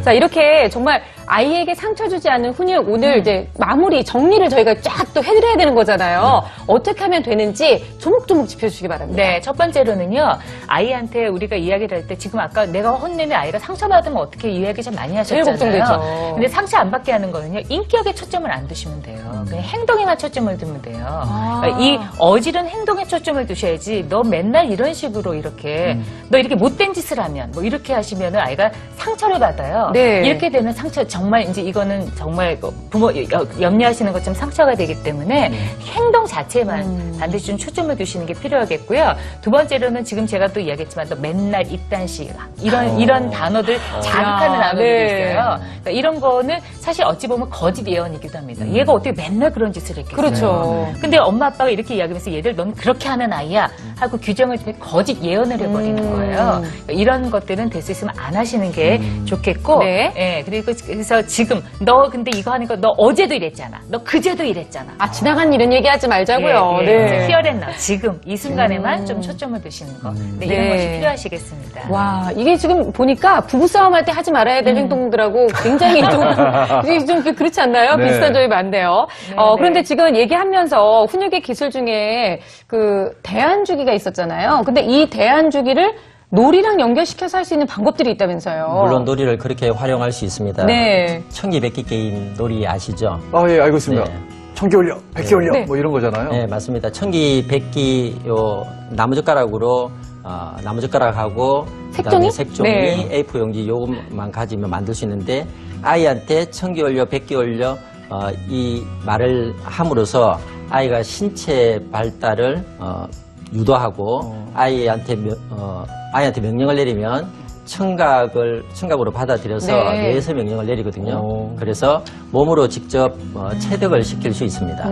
자, 이렇게 정말 아이에게 상처 주지 않는 훈육 오늘 이제 마무리 정리를 저희가 쫙 또 해드려야 되는 거잖아요. 어떻게 하면 되는지 조목조목 짚어주시기 바랍니다. 네, 첫 번째로는요, 아이한테 우리가 이야기를 할 때 지금 아까 내가 혼내면 아이가 상처받으면 어떻게 이야기 좀 많이 하셨잖아요. 제일 걱정되죠. 근데 상처 안 받게 하는 거는요, 인격에 초점을 안 두시면 돼요. 그냥 행동에만 초점을 두면 돼요. 그러니까 이 어지른 행동에 초점을 두셔야지, 너 맨날 이런 식으로 이렇게, 너 이렇게 못된 짓을 하면, 뭐 이렇게 하시면은 아이가 상처를 받아요. 네. 이렇게 되면 상처, 정말 이제 이거는 정말 부모 염려하시는 것처럼 상처가 되기 때문에 행동 자체만 반드시 좀 초점을 두시는 게 필요하겠고요. 두 번째로는 지금 제가 또 이야기했지만 또 맨날 이딴식 이런 단어들 자극하는 단어들이 네. 있어요. 그러니까 이런 거는 사실 어찌 보면 거짓 예언이기도 합니다. 얘가 어떻게 맨날 그런 짓을 했겠어요. 그렇죠. 근데 엄마 아빠가 이렇게 이야기하면서 얘들 넌 그렇게 하는 아이야 하고 규정을 주면 거짓 예언을 해버리는 거예요. 그러니까 이런 것들은 될 수 있으면 안 하시는 게 좋겠고, 네. 예, 그리고 그래서 지금 너 근데 이거 하니까 너 어제도 이랬잖아, 너 그제도 이랬잖아. 아, 지나간 일은 얘기하지 말자고요. 예, 네. 히어앤나우 지금 이 순간에만 좀 초점을 두시는 거, 네, 이런 네. 것이 필요하시겠습니다. 와, 이게 지금 보니까 부부싸움 할 때 하지 말아야 될 행동들하고 굉장히 좀 그렇지 않나요? 네. 비슷한 점이 많네요. 네, 그런데 네. 지금 얘기하면서 훈육의 기술 중에 그 대안주기가 있었잖아요. 근데 이 대안주기를 놀이랑 연결시켜서 할 수 있는 방법들이 있다면서요. 물론 놀이를 그렇게 활용할 수 있습니다. 네. 청기백기 게임 놀이 아시죠? 예, 알고 있습니다. 네. 청기 올려, 백기 올려, 네. 뭐 이런 거잖아요. 네, 맞습니다. 청기백기 요 나무젓가락으로 나무젓가락하고 색종이? 그다음에 색종이, 네. A4 용지 요것만 가지면 만들 수 있는데 아이한테 청기 올려, 백기 올려 이 말을 함으로써 아이가 신체 발달을 유도하고 아이한테 명령을 내리면 청각으로 받아들여서 네. 뇌에서 명령을 내리거든요. 그래서 몸으로 직접 체득을 시킬 수 있습니다.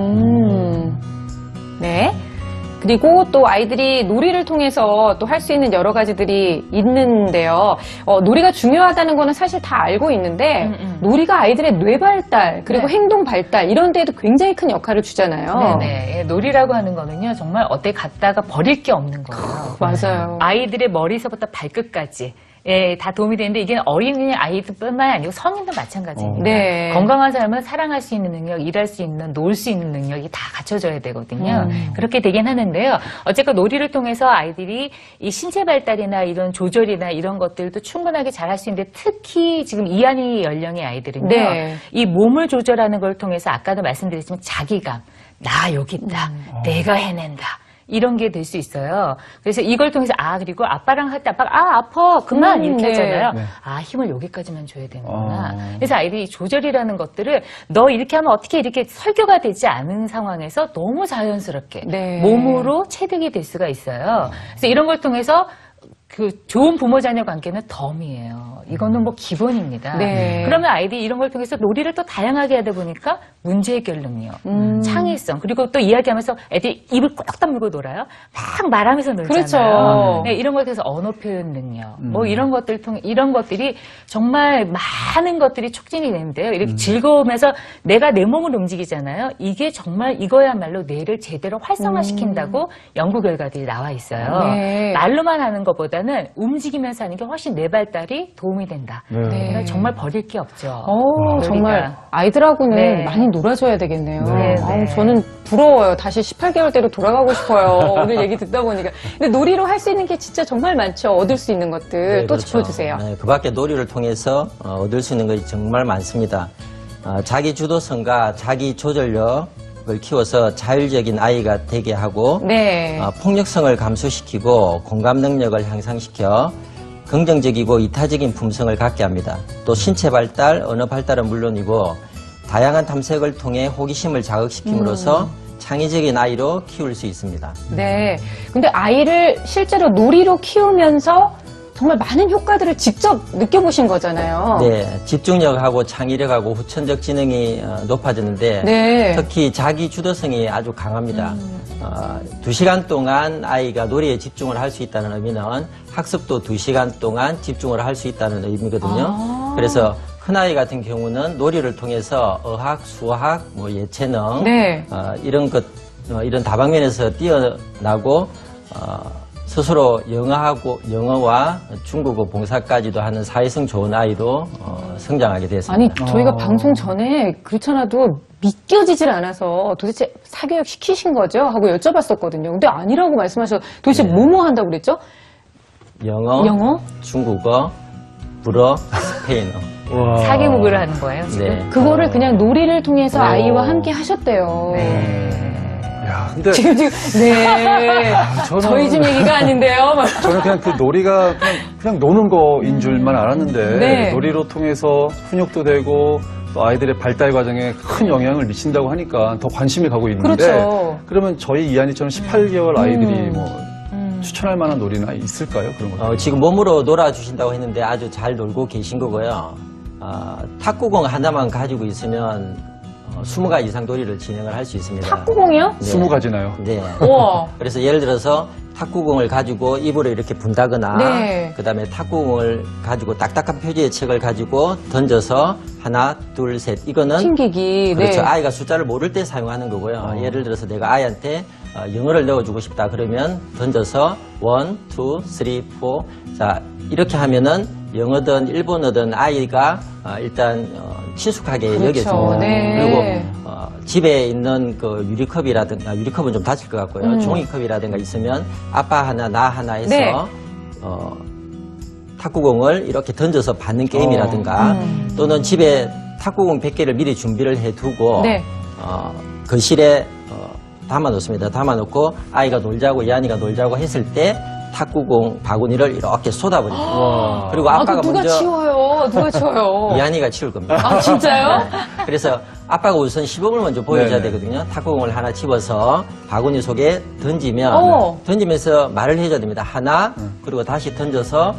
네. 그리고 또 아이들이 놀이를 통해서 또 할 수 있는 여러 가지들이 있는데요. 놀이가 중요하다는 거는 사실 다 알고 있는데 놀이가 아이들의 뇌 발달 그리고 네. 행동 발달 이런 데에도 굉장히 큰 역할을 주잖아요. 네네. 예, 놀이라고 하는 거는요, 정말 어디 갔다가 버릴 게 없는 거예요. 맞아요. 아이들의 머리서부터 발끝까지. 예, 다 도움이 되는데 이게 어린이 아이들뿐만 아니고 성인도 마찬가지입니다. 네. 건강한 삶을 사랑할 수 있는 능력, 일할 수 있는, 놀 수 있는 능력이 다 갖춰져야 되거든요. 그렇게 되긴 하는데요. 어쨌건 놀이를 통해서 아이들이 이 신체 발달이나 이런 조절이나 이런 것들도 충분하게 잘할 수 있는데 특히 지금 이한이 연령의 아이들은요. 네. 이 몸을 조절하는 걸 통해서 아까도 말씀드렸지만 자기감, 나 여기 있다, 내가 해낸다. 이런 게 될 수 있어요. 그래서 이걸 통해서 그리고 아빠랑 할 때 아빠가 아파 그만 이렇게 네. 하잖아요. 네. 힘을 여기까지만 줘야 되는구나. 그래서 아이들이 조절이라는 것들을 너 이렇게 하면 어떻게 이렇게 설교가 되지 않은 상황에서 너무 자연스럽게 네. 몸으로 체득이 될 수가 있어요. 그래서 이런 걸 통해서 그 좋은 부모-자녀 관계는 덤이에요. 이거는 뭐 기본입니다. 네. 그러면 아이들이 이런 걸 통해서 놀이를 또 다양하게 하다 보니까 문제 해결 능력, 창의성, 그리고 또 이야기하면서 애들이 입을 꼭 다물고 놀아요. 막 말하면서 놀잖아요. 그렇죠. 네, 이런 것에 대해서 언어 표현 능력, 뭐 이런 것들이 정말 많은 것들이 촉진이 되는데요. 이렇게 즐거우면서 내가 내 몸을 움직이잖아요. 이게 정말 이거야말로 뇌를 제대로 활성화시킨다고 연구 결과들이 나와 있어요. 네. 말로만 하는 것보다는 움직이면서 하는 게 훨씬 뇌 발달이 도움이 된다. 네. 그러니까 정말 버릴 게 없죠. 정말 아이들하고는 네. 많이 놀아줘야 되겠네요. 네, 네. 저는 부러워요. 다시 18개월대로 돌아가고 싶어요. 오늘 얘기 듣다 보니까. 근데 놀이로 할 수 있는 게 진짜 정말 많죠. 얻을 수 있는 것들. 네, 또 그렇죠. 짚어주세요. 네, 그 밖에 놀이를 통해서 얻을 수 있는 것이 정말 많습니다. 자기 주도성과 자기 조절력을 키워서 자율적인 아이가 되게 하고 네. 폭력성을 감소시키고 공감 능력을 향상시켜 긍정적이고 이타적인 품성을 갖게 합니다. 또 신체 발달, 언어 발달은 물론이고 다양한 탐색을 통해 호기심을 자극시킴으로써 창의적인 아이로 키울 수 있습니다. 네. 근데 아이를 실제로 놀이로 키우면서 정말 많은 효과들을 직접 느껴보신 거잖아요. 네, 집중력하고 창의력하고 후천적 지능이 높아졌는데 네. 특히 자기 주도성이 아주 강합니다. 2시간 동안 아이가 놀이에 집중을 할 수 있다는 의미는 학습도 2시간 동안 집중을 할 수 있다는 의미거든요. 그래서 큰아이 같은 경우는 놀이를 통해서 어학, 수학, 예체능 네. 이런 다방면에서 뛰어나고 스스로 영어와 중국어 봉사까지도 하는 사회성 좋은 아이로 성장하게 됐습니다. 아니, 저희가 방송 전에 그렇잖아도 믿겨지질 않아서 도대체 사교육 시키신 거죠? 하고 여쭤봤었거든요. 근데 아니라고 말씀하셔서 도대체 뭐뭐 한다고 그랬죠? 영어? 중국어, 불어, 스페인어. 사교육을 하는 거예요, 지금? 네. 그거를 그냥 놀이를 통해서 아이와 함께 하셨대요. 야, 근데 지금, 네. 저희 집 얘기가 아닌데요. 저는 그냥 그 놀이가 그냥 노는 거인 줄만 알았는데 네. 놀이로 통해서 훈육도 되고 또 아이들의 발달 과정에 큰 영향을 미친다고 하니까 더 관심이 가고 있는데 그렇죠. 그러면 저희 이한이처럼 18개월 아이들이 뭐 추천할 만한 놀이나 있을까요? 그런 거. 지금 몸으로 놀아주신다고 했는데 아주 잘 놀고 계신 거고요. 탁구공 하나만 가지고 있으면 20가지 이상 놀이를 진행을 할 수 있습니다. 탁구공이요? 네. 20가지나요? 네. 우와. 그래서 예를 들어서 탁구공을 가지고 입으로 이렇게 분다거나 네. 그다음에 탁구공을 가지고 딱딱한 표지의 책을 가지고 던져서 하나, 둘, 셋 이거는 튕기기. 그렇죠. 네. 아이가 숫자를 모를 때 사용하는 거고요. 예를 들어서 내가 아이한테 영어를 넣어주고 싶다 그러면 던져서 1, 2, 3, 4 자 이렇게 하면은 영어든 일본어든 아이가 일단 친숙하게 그렇죠. 여겨집니다. 네. 그리고 집에 있는 그 유리컵이라든가 유리컵은 좀 다칠 것 같고요. 종이컵이라든가 있으면 아빠 하나 나 하나 해서 네. 탁구공을 이렇게 던져서 받는 게임이라든가 또는 집에 탁구공 100개를 미리 준비를 해두고 네. 거실에 담아놓습니다. 담아놓고 아이가 놀자고 이한이가 놀자고 했을 때 탁구공 바구니를 이렇게 쏟아버립니다. 그리고 아빠가 누가 먼저 치워요? 누가 치워요? 이한이가 치울 겁니다. 아, 진짜요? 그래서 아빠가 우선 시범을 먼저 보여줘야 네네. 되거든요. 탁구공을 하나 집어서 바구니 속에 던지면 던지면서 말을 해줘야 됩니다. 하나 그리고 다시 던져서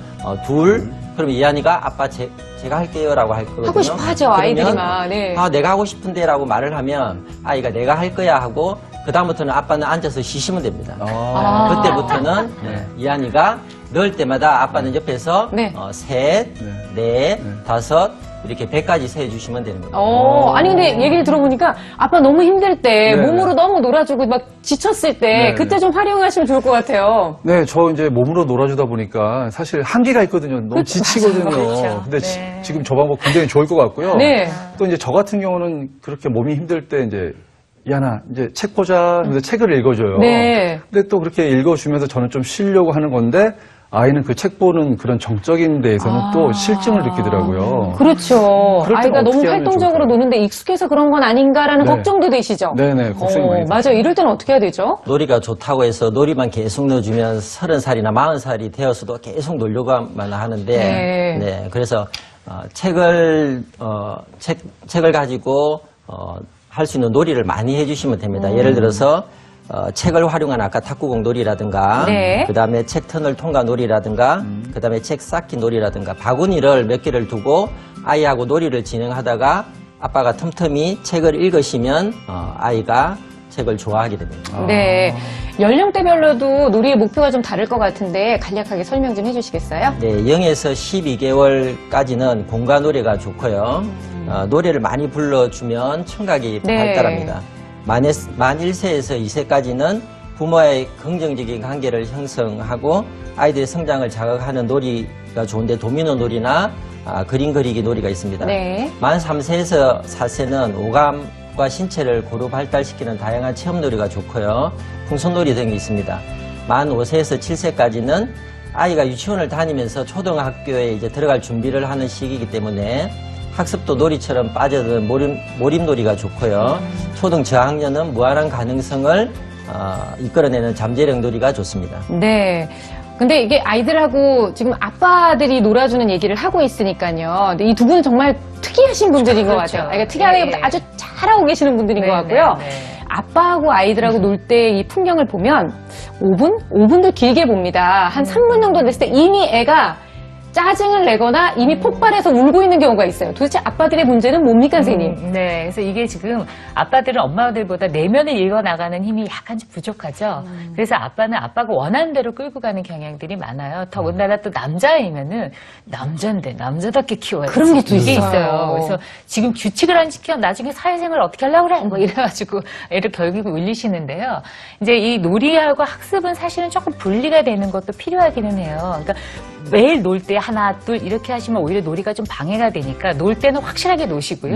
둘 그러면 이한이가 아빠 제가 할게요라고 할 거거든요. 하고 싶어 하죠, 그러면 아이들이 막. 네. 내가 하고 싶은데라고 말을 하면 아이가 내가 할 거야 하고 그 다음부터는 아빠는 앉아서 쉬시면 됩니다. 그때부터는 이한이가 넣을 때마다 아빠는 옆에서 네. 셋, 넷, 다섯 이렇게 100까지 세주시면 되는 겁니다. 아니 근데 얘기를 들어보니까 아빠 너무 힘들 때 네. 몸으로 너무 놀아주고 막 지쳤을 때 네. 그때 좀 활용하시면 좋을 것 같아요. 네, 저 이제 몸으로 놀아주다 보니까 사실 한계가 있거든요. 너무 지치거든요. 그렇죠. 근데 네. 지금 저 방법 굉장히 좋을 것 같고요. 네. 또 이제 저 같은 경우는 그렇게 몸이 힘들 때 이제 이하나 이제 책 보자 하면서 책을 읽어줘요. 네. 근데 또 그렇게 읽어주면서 저는 좀 쉬려고 하는 건데 아이는 그 책 보는 그런 정적인 데에서는 또 실증을 느끼더라고요. 그렇죠. 그럴 때는 아이가 너무 어떻게 하면 활동적으로 좋을까요? 노는데 익숙해서 그런 건 아닌가라는 네. 걱정도 되시죠? 네네, 걱정이 많이 맞아요. 이럴 때는 어떻게 해야 되죠? 놀이가 좋다고 해서 놀이만 계속 넣어주면 30살이나 40살이 되어서도 계속 놀려고만 하는데, 네. 그래서 책을 가지고 할 수 있는 놀이를 많이 해주시면 됩니다. 예를 들어서 책을 활용한 아까 탁구공 놀이라든가, 네. 그 다음에 책 터널 통과 놀이라든가, 그 다음에 책 쌓기 놀이라든가, 바구니를 몇 개를 두고 아이하고 놀이를 진행하다가 아빠가 틈틈이 책을 읽으시면 아이가 책을 좋아하게 됩니다. 네. 연령대별로도 놀이의 목표가 좀 다를 것 같은데 간략하게 설명 좀 해주시겠어요? 네, 0에서 12개월까지는 공간 노래가 좋고요. 노래를 많이 불러주면 청각이 네. 발달합니다. 만 1세에서 2세까지는 부모와의 긍정적인 관계를 형성하고 아이들의 성장을 자극하는 놀이가 좋은데 도미노 놀이나 그림 그리기 놀이가 있습니다. 네. 만 3세에서 4세는 오감과 신체를 고루 발달시키는 다양한 체험 놀이가 좋고요. 풍선놀이 등이 있습니다. 만 5세에서 7세까지는 아이가 유치원을 다니면서 초등학교에 이제 들어갈 준비를 하는 시기이기 때문에 학습도 놀이처럼 빠져드는 몰입놀이가 좋고요. 초등 저학년은 무한한 가능성을 이끌어내는 잠재력 놀이가 좋습니다. 네. 근데 이게 아이들하고 지금 아빠들이 놀아주는 얘기를 하고 있으니까요. 근데 이 두 분은 정말 특이하신 분들인 것 그렇죠. 같아요. 그러니까 특이하기보다 네. 아주 잘하고 계시는 분들인 네, 것 같고요. 네, 네. 아빠하고 아이들하고 놀 때 이 풍경을 보면 5분? 5분도 길게 봅니다. 한 3분 정도 됐을 때 이미 애가 짜증을 내거나 이미 폭발해서 울고 있는 경우가 있어요. 도대체 아빠들의 문제는 뭡니까, 선생님? 네, 그래서 이게 지금 아빠들은 엄마들보다 내면을 읽어나가는 힘이 약간씩 부족하죠. 그래서 아빠는 아빠가 원하는 대로 끌고 가는 경향들이 많아요. 더군다나 또 남자이면은 남자인데 남자답게 키워야지. 그런 게 또 이게 있어요. 있어요. 그래서 지금 규칙을 안 지켜 나중에 사회생활 어떻게 하려고 그래? 뭐 이래가지고 애를 결국 울리시는데요. 이제 이 놀이하고 학습은 사실은 조금 분리가 되는 것도 필요하기는 해요. 그러니까 매일 놀 때 하나, 둘 이렇게 하시면 오히려 놀이가 좀 방해가 되니까 놀 때는 확실하게 노시고요.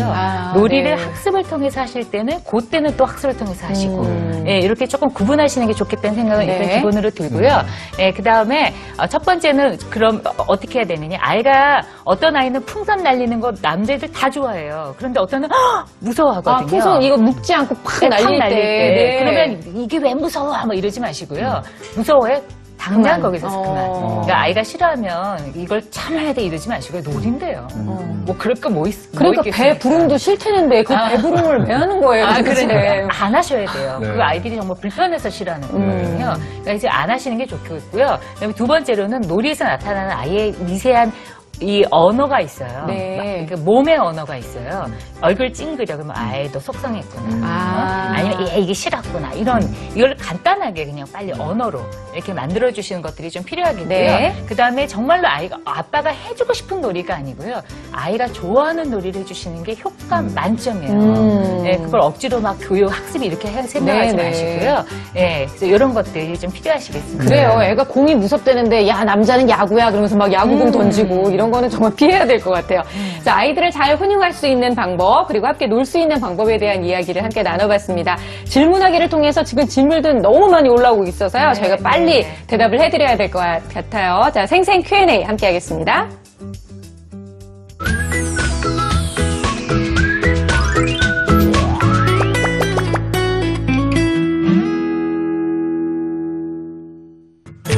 놀이를 네. 학습을 통해서 하실 때는 그때는 또 학습을 통해서 하시고 예, 이렇게 조금 구분하시는 게 좋겠다는 생각은 네. 일단 기본으로 들고요. 예, 그다음에 첫 번째는 그럼 어떻게 해야 되느냐. 아이가 어떤 아이는 풍선 날리는 거 남자애들 다 좋아해요. 그런데 어떤 애는 무서워하거든요. 풍선 이거 묶지 않고 팍 날릴 때. 네. 그러면 이게 왜 무서워? 뭐 이러지 마시고요. 무서워해? 당장 거기서 그만. 그러니까 아이가 싫어하면 이걸 참아야 돼 이러지 마시고 놀인데요. 뭐 그럴 거 뭐 그러니까 있겠습니까? 배 부름도 싫다는데 그 배 부름을 왜 하는 거예요? 도대체? 그러니까 안 하셔야 돼요. 네. 그 아이들이 정말 불편해서 싫어하는 거거든요. 그러니까 이제 안 하시는 게 좋겠고요. 그다음에 두 번째로는 놀이에서 나타나는 아이의 미세한 이 언어가 있어요. 네. 그러니까 몸의 언어가 있어요. 얼굴 찡그려 그러면 아이 너 속상했구나. 아니면 이게 싫었구나. 이걸 간단하게 그냥 빨리 언어로 이렇게 만들어 주시는 것들이 좀 필요하겠고요. 네. 그다음에 정말로 아빠가 해주고 싶은 놀이가 아니고요. 아이가 좋아하는 놀이를 해주시는 게 효과 만점이에요. 네, 그걸 억지로 막 교육 학습이 이렇게 생각하지 네, 네. 마시고요. 네, 그래서 이런 것들이 좀 필요하시겠습니다. 그래요. 애가 공이 무섭다는데 야 남자는 야구야 그러면서 막 야구공 던지고 이런 거는 정말 피해야 될 것 같아요. 자, 아이들을 잘 훈육할 수 있는 방법 그리고 함께 놀 수 있는 방법에 대한 이야기를 함께 나눠봤습니다. 질문하기를 통해서 지금 질문들 너무 많이 올라오고 있어서요. 저희가 빨리 대답을 해드려야 될 것 같아요. 자, 생생 Q&A 함께 하겠습니다.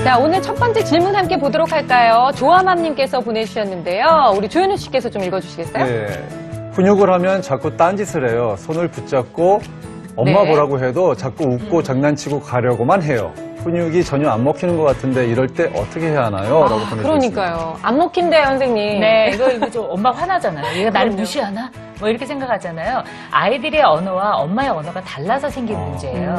자, 오늘 첫 번째 질문 함께 보도록 할까요? 조아맘님께서 보내주셨는데요. 우리 조현우 씨께서 좀 읽어주시겠어요? 네. 훈육을 하면 자꾸 딴짓을 해요. 손을 붙잡고 엄마 네. 보라고 해도 자꾸 웃고 장난치고 가려고만 해요. 훈육이 전혀 안 먹히는 것 같은데 이럴 때 어떻게 해야 하나요? 라고 보내주셨습니다. 그러니까요. 안 먹힌대요, 선생님. 네, 이거 좀 엄마 화나잖아요. 얘가 나를 무시하나? 뭐 이렇게 생각하잖아요. 아이들의 언어와 엄마의 언어가 달라서 생긴 문제예요.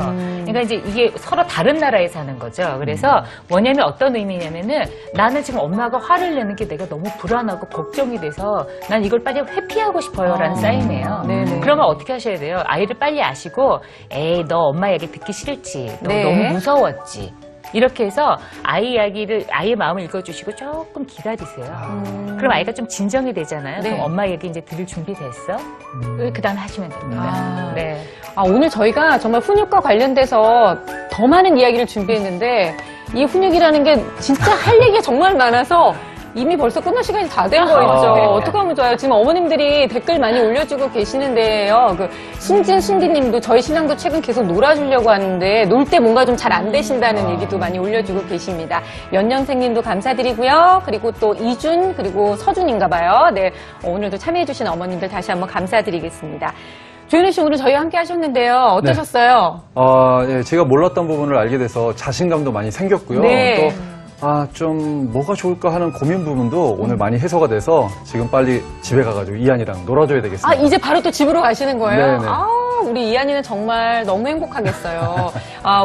그러니까 이제 이게 서로 다른 나라에 사는 거죠. 그래서 뭐냐면 어떤 의미냐면은 나는 지금 엄마가 화를 내는 게 내가 너무 불안하고 걱정이 돼서 난 이걸 빨리 회피하고 싶어요라는 사인이에요. 네네. 그러면 어떻게 하셔야 돼요? 아이를 빨리 아시고 에이 너 엄마 얘기 듣기 싫지. 너 네. 너무 무서웠지. 이렇게 해서 아이의 마음을 읽어주시고 조금 기다리세요. 그럼 아이가 좀 진정이 되잖아요. 네. 그럼 엄마 얘기 이제 들을 준비 됐어? 그 다음 하시면 됩니다. 네. 오늘 저희가 정말 훈육과 관련돼서 더 많은 이야기를 준비했는데 이 훈육이라는 게 진짜 할 얘기가 정말 많아서 이미 벌써 끝날 시간이 다 된 거 있죠. 네. 어떻게 하면 좋아요? 지금 어머님들이 댓글 많이 올려주고 계시는데요. 순진님도 저희 신랑도 최근 계속 놀아주려고 하는데 놀 때 뭔가 좀 잘 안 되신다는 얘기도 많이 올려주고 계십니다. 연년생님도 감사드리고요. 그리고 또 이준 그리고 서준인가 봐요. 네, 오늘도 참여해주신 어머님들 다시 한번 감사드리겠습니다. 조현우 씨 오늘 저희와 함께 하셨는데요. 어떠셨어요? 예, 제가 몰랐던 부분을 알게 돼서 자신감도 많이 생겼고요. 네. 또 좀 뭐가 좋을까 하는 고민 부분도 오늘 많이 해소가 돼서 지금 빨리 집에 가가지고 이한이랑 놀아줘야 되겠습니다. 이제 바로 또 집으로 가시는 거예요? 네네. 우리 이한이는 정말 너무 행복하겠어요.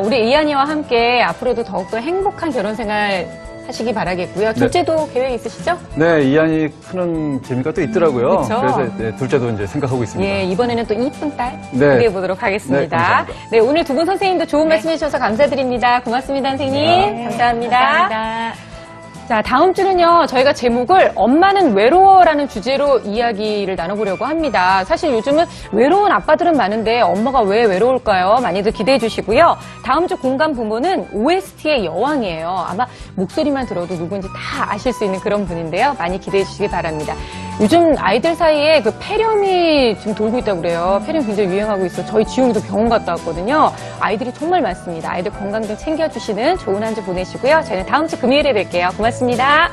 우리 이한이와 함께 앞으로도 더욱더 행복한 결혼 생활 하시기 바라겠고요. 둘째도 계획 있으시죠? 네, 이한이 크는 재미가 또 있더라고요. 그쵸? 그래서 네, 둘째도 이제 생각하고 있습니다. 예, 이번에는 또 이쁜 딸 네. 기대해 보도록 하겠습니다. 네, 감사합니다. 네, 오늘 두 분 선생님도 좋은 말씀 해주셔서 감사드립니다. 고맙습니다, 선생님. 감사합니다. 감사합니다. 자, 다음 주는요, 저희가 제목을 엄마는 외로워라는 주제로 이야기를 나눠보려고 합니다. 사실 요즘은 외로운 아빠들은 많은데 엄마가 왜 외로울까요? 많이들 기대해 주시고요. 다음 주 공감 부모는 OST의 여왕이에요. 아마 목소리만 들어도 누군지 다 아실 수 있는 그런 분인데요. 많이 기대해 주시기 바랍니다. 요즘 아이들 사이에 그 폐렴이 지금 돌고 있다고 그래요. 폐렴 굉장히 유행하고 있어요. 저희 지용이도 병원 갔다 왔거든요. 아이들이 정말 많습니다. 아이들 건강 좀 챙겨주시는 좋은 한 주 보내시고요. 저희는 다음 주 금요일에 뵐게요. 고맙습니다.